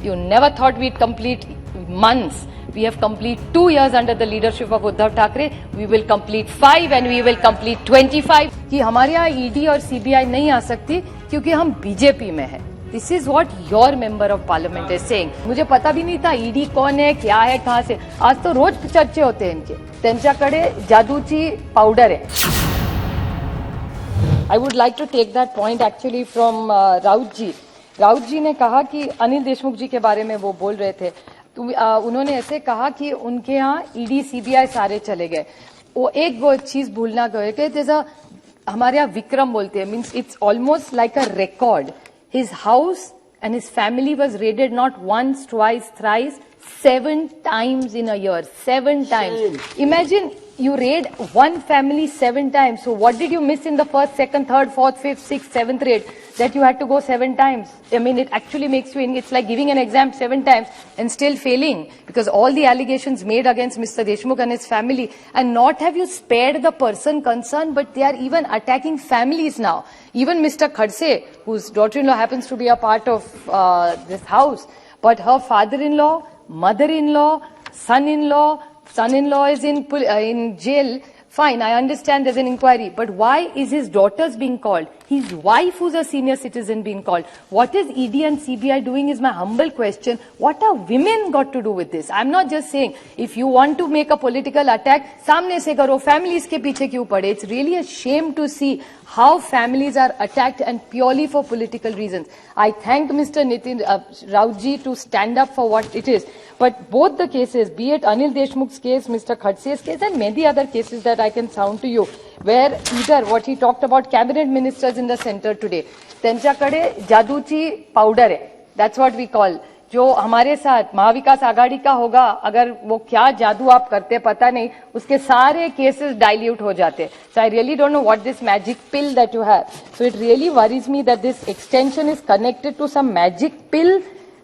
You never thought we'd complete months. We have complete 2 years under the leadership of Uddhav Thackeray. We will complete 5 and we will complete 25. कि हमारे यहाँ ED और CBI नहीं आ सकती क्योंकि हम BJP में है. This is what your member of parliament is saying. मुझे पता भी नहीं था ईडी कौन है, क्या है, कहाँ से. आज तो रोज चर्चे होते हैं इनके. त्यांच्याकडे जादूची पावडर है. I would like to take that point actually from Raut ji. Raut ji ने कहा कि अनिल देशमुख जी के बारे में वो बोल रहे थे. उन्होंने ऐसे कहा कि उनके यहाँ ईडी सीबीआई सारे चले गए. वो एक वो चीज भूलना गए कि जैसा हमारे यहाँ विक्रम बोलते हैं, means it's almost like a record. His house and his family was raided not once, twice, thrice, 7 times in a year. 7 times. Imagine you raid one family 7 times. So what did you miss in the first, second, third, fourth, fifth, sixth, seventh raid that you had to go 7 times? I mean, it actually makes you, it's like giving an exam 7 times and still failing because all the allegations made against Mr. Deshmukh and his family, and not have you spared the person concerned, but they are even attacking families now. Even Mr. Khadse, whose daughter-in-law happens to be a part of this house, but her father-in-law, mother-in-law, son-in-law is in jail. Fine, I understand there's an inquiry, but why is his daughters being called? His wife, who's a senior citizen, being called? What is ED and CBI doing is my humble question. What are women got to do with this? I'm not just saying, if you want to make a political attack, सामने से करो, families के पीछे क्यों पड़े? It's really a shame to see how families are attacked and purely for political reasons. I thank Mr. Nitin Raut ji to stand up for what it is. But both the cases, be it Anil Deshmukh's case, Mr. Khadse's case, and many other cases that I can sound to you, where either what he talked about cabinet ministers in the center today, त्यांच्याकडे जादूची powder है. That's what we call. जो हमारे साथ महाविकास आघाड़ी का होगा, अगर वो क्या जादू आप करते पता नहीं, उसके सारे केसेस डाइल्यूट हो जाते. So I really don't know what this magic pill that you have. So it really worries me that this extension is connected to some magic pill.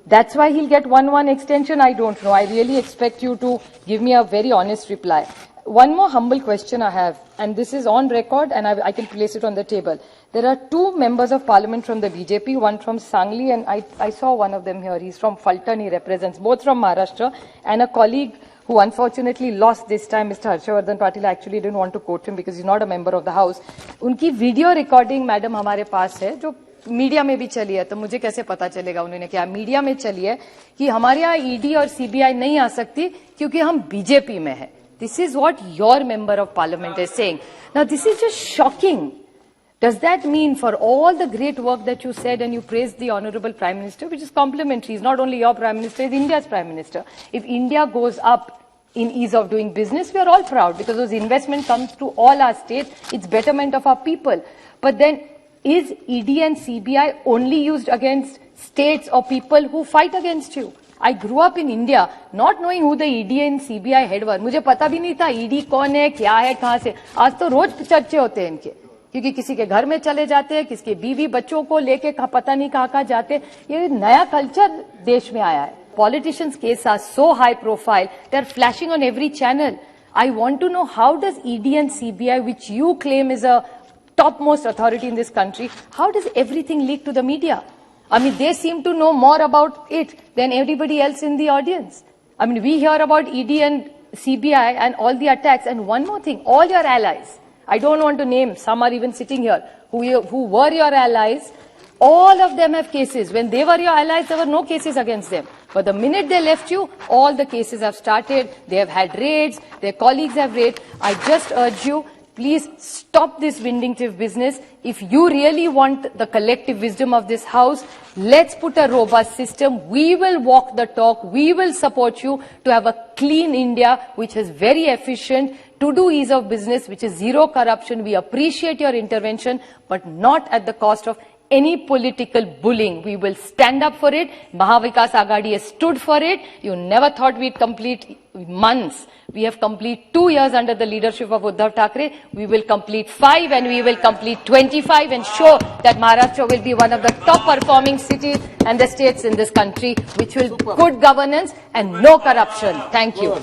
That's why he'll get 1-1 extension. I don't know. I really expect you to give me a very honest reply. One more humble question I have, and this is on record and I can place it on the table. There are 2 members of parliament from the BJP, one from Sangli, and I saw one of them here. He's from Faltan, he represents, both from Maharashtra, and a colleague who unfortunately lost this time, Mr. Harshavardhan Patil. I actually didn't want to quote him because he's not a member of the house. उनकी video recording madam हमारे पास है, जो media में भी चली है. तो मुझे कैसे पता चलेगा उन्होंने क्या मीडिया में चली है कि हमारे यहाँ ईडी और सीबीआई नहीं आ सकती क्योंकि हम बीजेपी में है. This is what your member of parliament is saying. Now this is just shocking. Does that mean for all the great work that you said and you praised the Honorable Prime Minister, which is complimentary, he's not only your Prime Minister, he's India's Prime Minister. If India goes up in ease of doing business, we are all proud because those investment comes to all our states, it's betterment of our people. But then is ED and CBI only used against states or people who fight against you? I grew up in India not knowing who the ED and CBI head were. मुझे पता भी नहीं था ED कौन है, क्या है, कहाँ से. आज तो रोज चर्चे होते हैं इनके, क्योंकि किसी के घर में चले जाते हैं, किसके बीवी बच्चों को लेके पता नहीं कहाँ जाते. ये नया कल्चर देश में आया है. Politicians' cases are so high profile, they're flashing on every channel. I want to know, how does ED and CBI, which you claim is a topmost authority in this country, how does everything leak to the media? I mean, they seem to know more about it than everybody else in the audience. I mean, we hear about ED and CBI and all the attacks. And one more thing, all your allies, I don't want to name, some are even sitting here, who were your allies, all of them have cases. When they were your allies, there were no cases against them. But the minute they left you, all the cases have started. They have had raids, their colleagues have raided. I just urge you, please stop this vindictive business. If you really want the collective wisdom of this house, let's put a robust system. We will walk the talk. We will support you to have a clean India, which is very efficient, to do ease of business, which is zero corruption. We appreciate your intervention, but not at the cost of any political bullying. We will stand up for it. Mahavikas Aghadi has stood for it. You never thought we'd complete months. We have complete 2 years under the leadership of Uddhav Thackeray. We will complete 5 and we will complete 25 and show that Maharashtra will be one of the top performing cities and the states in this country, which will good governance and no corruption. Thank you.